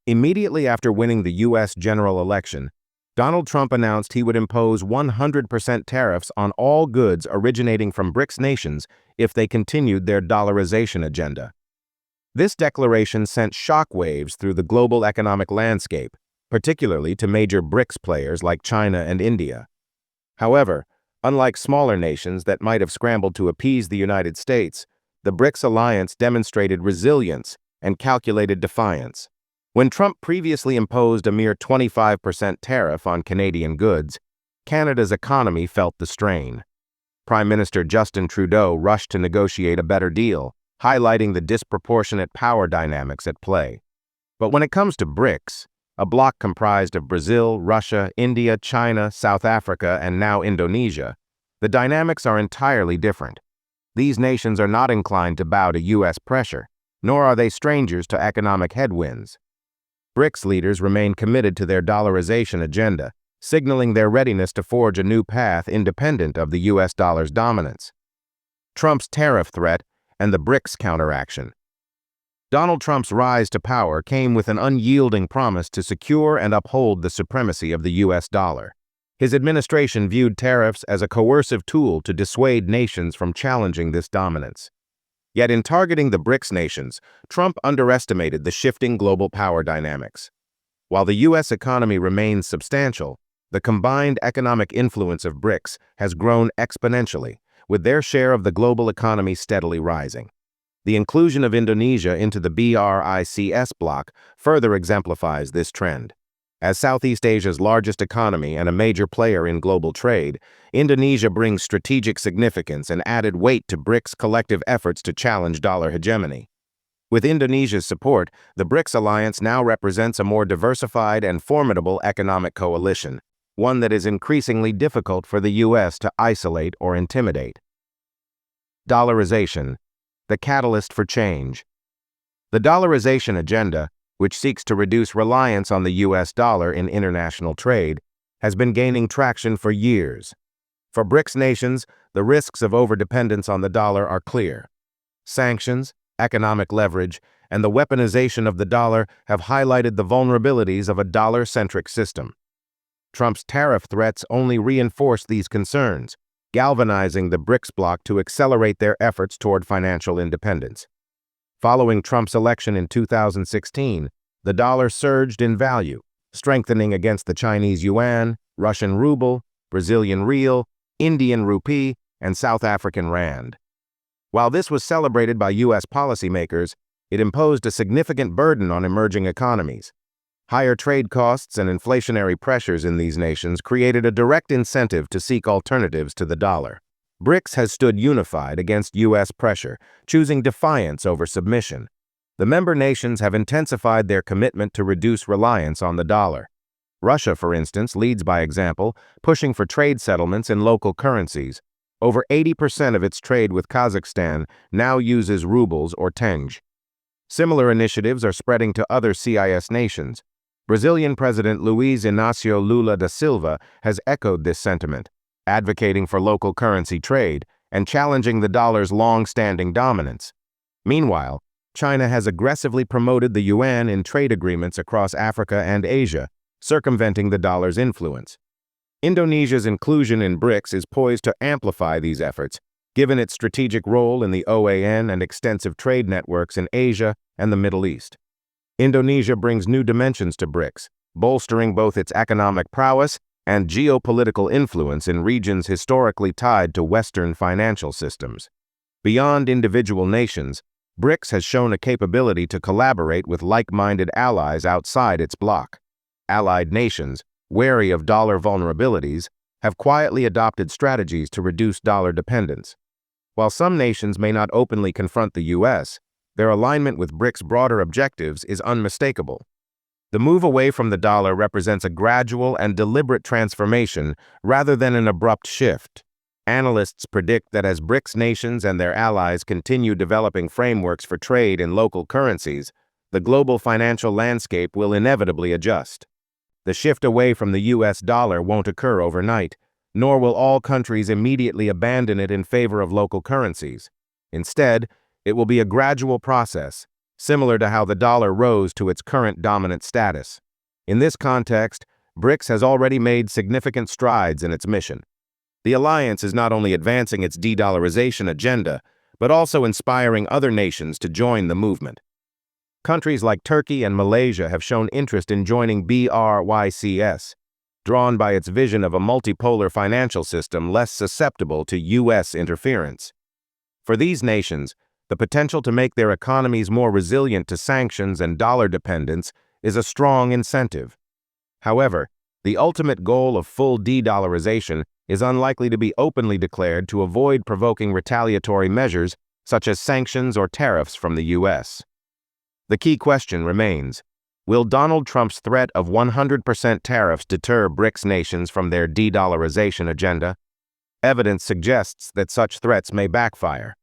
Immediately after winning the U.S. general election, Donald Trump announced he would impose 100% tariffs on all goods originating from BRICS nations if they continued their dollarization agenda. This declaration sent shockwaves through the global economic landscape, particularly to major BRICS players like China and India. However, unlike smaller nations that might have scrambled to appease the United States, the BRICS alliance demonstrated resilience and calculated defiance. When Trump previously imposed a mere 25% tariff on Canadian goods, Canada's economy felt the strain. Prime Minister Justin Trudeau rushed to negotiate a better deal, highlighting the disproportionate power dynamics at play. But when it comes to BRICS, a bloc comprised of Brazil, Russia, India, China, South Africa, and now Indonesia, the dynamics are entirely different. These nations are not inclined to bow to U.S. pressure, nor are they strangers to economic headwinds. BRICS leaders remain committed to their dollarization agenda, signaling their readiness to forge a new path independent of the U.S. dollar's dominance. Trump's tariff threat and the BRICS counteraction. Donald Trump's rise to power came with an unyielding promise to secure and uphold the supremacy of the U.S. dollar. His administration viewed tariffs as a coercive tool to dissuade nations from challenging this dominance. Yet in targeting the BRICS nations, Trump underestimated the shifting global power dynamics. While the U.S. economy remains substantial, the combined economic influence of BRICS has grown exponentially, with their share of the global economy steadily rising. The inclusion of Indonesia into the BRICS bloc further exemplifies this trend. As Southeast Asia's largest economy and a major player in global trade, Indonesia brings strategic significance and added weight to BRICS' collective efforts to challenge dollar hegemony. With Indonesia's support, the BRICS alliance now represents a more diversified and formidable economic coalition, one that is increasingly difficult for the U.S. to isolate or intimidate. Dollarization, the catalyst for change. The dollarization agenda, which seeks to reduce reliance on the U.S. dollar in international trade, has been gaining traction for years. For BRICS nations, the risks of overdependence on the dollar are clear. Sanctions, economic leverage, and the weaponization of the dollar have highlighted the vulnerabilities of a dollar-centric system. Trump's tariff threats only reinforce these concerns, galvanizing the BRICS bloc to accelerate their efforts toward financial independence. Following Trump's election in 2016, the dollar surged in value, strengthening against the Chinese yuan, Russian ruble, Brazilian real, Indian rupee, and South African rand. While this was celebrated by U.S. policymakers, it imposed a significant burden on emerging economies. Higher trade costs and inflationary pressures in these nations created a direct incentive to seek alternatives to the dollar. BRICS has stood unified against U.S. pressure, choosing defiance over submission. The member nations have intensified their commitment to reduce reliance on the dollar. Russia, for instance, leads by example, pushing for trade settlements in local currencies. Over 80% of its trade with Kazakhstan now uses rubles or tenge. Similar initiatives are spreading to other CIS nations. Brazilian President Luiz Inácio Lula da Silva has echoed this sentiment, advocating for local currency trade and challenging the dollar's long-standing dominance. Meanwhile, China has aggressively promoted the yuan in trade agreements across Africa and Asia, circumventing the dollar's influence. Indonesia's inclusion in BRICS is poised to amplify these efforts, given its strategic role in the OAN and extensive trade networks in Asia and the Middle East. Indonesia brings new dimensions to BRICS, bolstering both its economic prowess and geopolitical influence in regions historically tied to Western financial systems. Beyond individual nations, BRICS has shown a capability to collaborate with like-minded allies outside its bloc. Allied nations, wary of dollar vulnerabilities, have quietly adopted strategies to reduce dollar dependence. While some nations may not openly confront the U.S., their alignment with BRICS' broader objectives is unmistakable. The move away from the dollar represents a gradual and deliberate transformation rather than an abrupt shift. Analysts predict that as BRICS nations and their allies continue developing frameworks for trade in local currencies, the global financial landscape will inevitably adjust. The shift away from the U.S. dollar won't occur overnight, nor will all countries immediately abandon it in favor of local currencies. Instead, it will be a gradual process, similar to how the dollar rose to its current dominant status. In this context, BRICS has already made significant strides in its mission. The alliance is not only advancing its de-dollarization agenda, but also inspiring other nations to join the movement. Countries like Turkey and Malaysia have shown interest in joining BRICS, drawn by its vision of a multipolar financial system less susceptible to U.S. interference. For these nations, the potential to make their economies more resilient to sanctions and dollar dependence is a strong incentive. However, the ultimate goal of full de-dollarization is unlikely to be openly declared to avoid provoking retaliatory measures such as sanctions or tariffs from the U.S. The key question remains: will Donald Trump's threat of 100% tariffs deter BRICS nations from their de-dollarization agenda? Evidence suggests that such threats may backfire.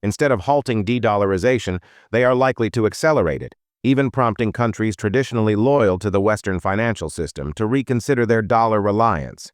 Instead of halting de-dollarization, they are likely to accelerate it, even prompting countries traditionally loyal to the Western financial system to reconsider their dollar reliance.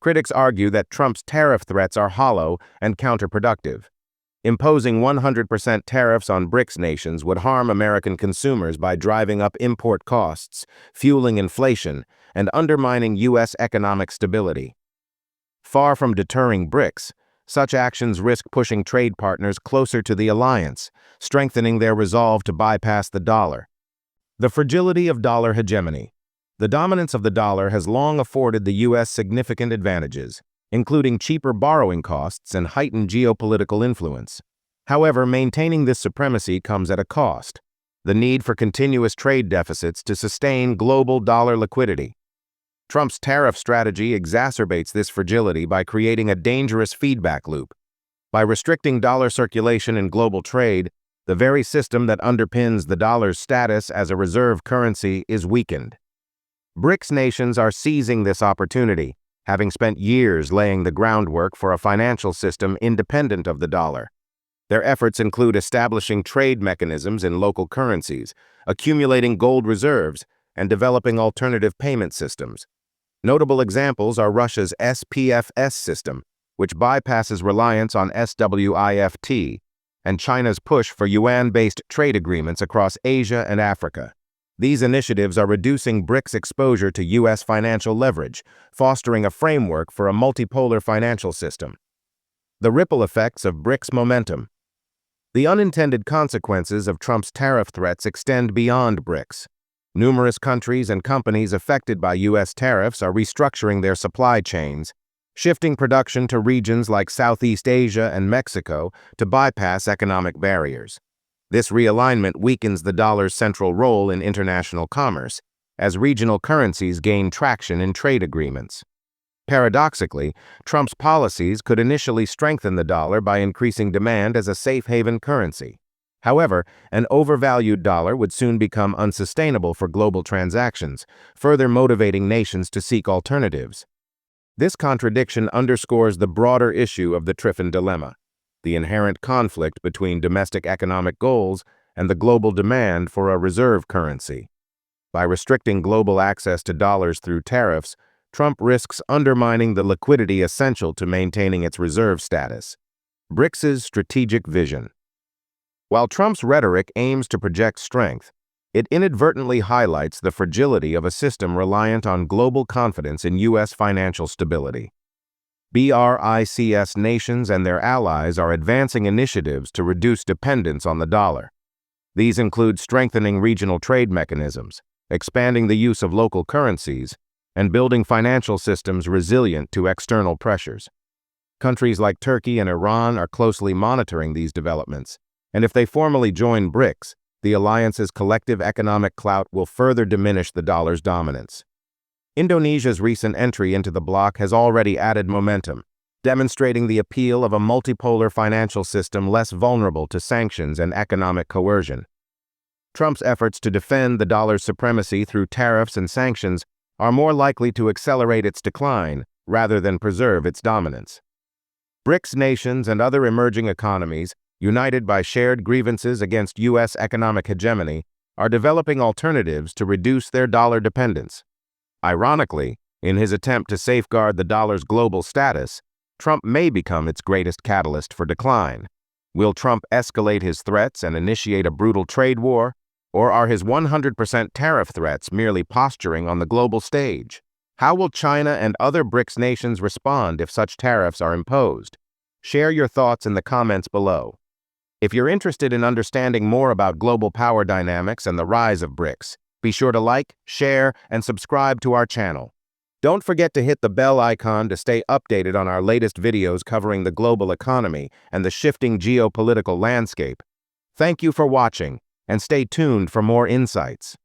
Critics argue that Trump's tariff threats are hollow and counterproductive. Imposing 100% tariffs on BRICS nations would harm American consumers by driving up import costs, fueling inflation, and undermining U.S. economic stability. Far from deterring BRICS, such actions risk pushing trade partners closer to the alliance, strengthening their resolve to bypass the dollar. The fragility of dollar hegemony. The dominance of the dollar has long afforded the U.S. significant advantages, including cheaper borrowing costs and heightened geopolitical influence. However, maintaining this supremacy comes at a cost: the need for continuous trade deficits to sustain global dollar liquidity. Trump's tariff strategy exacerbates this fragility by creating a dangerous feedback loop. By restricting dollar circulation in global trade, the very system that underpins the dollar's status as a reserve currency is weakened. BRICS nations are seizing this opportunity, having spent years laying the groundwork for a financial system independent of the dollar. Their efforts include establishing trade mechanisms in local currencies, accumulating gold reserves, and developing alternative payment systems. Notable examples are Russia's SPFS system, which bypasses reliance on SWIFT, and China's push for yuan-based trade agreements across Asia and Africa. These initiatives are reducing BRICS' exposure to U.S. financial leverage, fostering a framework for a multipolar financial system. The ripple effects of BRICS momentum. The unintended consequences of Trump's tariff threats extend beyond BRICS. Numerous countries and companies affected by U.S. tariffs are restructuring their supply chains, shifting production to regions like Southeast Asia and Mexico to bypass economic barriers. This realignment weakens the dollar's central role in international commerce, as regional currencies gain traction in trade agreements. Paradoxically, Trump's policies could initially strengthen the dollar by increasing demand as a safe haven currency. However, an overvalued dollar would soon become unsustainable for global transactions, further motivating nations to seek alternatives. This contradiction underscores the broader issue of the Triffin dilemma: the inherent conflict between domestic economic goals and the global demand for a reserve currency. By restricting global access to dollars through tariffs, Trump risks undermining the liquidity essential to maintaining its reserve status. BRICS' strategic vision. While Trump's rhetoric aims to project strength, it inadvertently highlights the fragility of a system reliant on global confidence in U.S. financial stability. BRICS nations and their allies are advancing initiatives to reduce dependence on the dollar. These include strengthening regional trade mechanisms, expanding the use of local currencies, and building financial systems resilient to external pressures. Countries like Turkey and Iran are closely monitoring these developments, and if they formally join BRICS, the alliance's collective economic clout will further diminish the dollar's dominance. Indonesia's recent entry into the bloc has already added momentum, demonstrating the appeal of a multipolar financial system less vulnerable to sanctions and economic coercion. Trump's efforts to defend the dollar's supremacy through tariffs and sanctions are more likely to accelerate its decline rather than preserve its dominance. BRICS nations and other emerging economies, united by shared grievances against U.S. economic hegemony, are developing alternatives to reduce their dollar dependence. Ironically, in his attempt to safeguard the dollar's global status, Trump may become its greatest catalyst for decline. Will Trump escalate his threats and initiate a brutal trade war? Or are his 100% tariff threats merely posturing on the global stage? How will China and other BRICS nations respond if such tariffs are imposed? Share your thoughts in the comments below. If you're interested in understanding more about global power dynamics and the rise of BRICS, be sure to like, share, and subscribe to our channel. Don't forget to hit the bell icon to stay updated on our latest videos covering the global economy and the shifting geopolitical landscape. Thank you for watching, and stay tuned for more insights.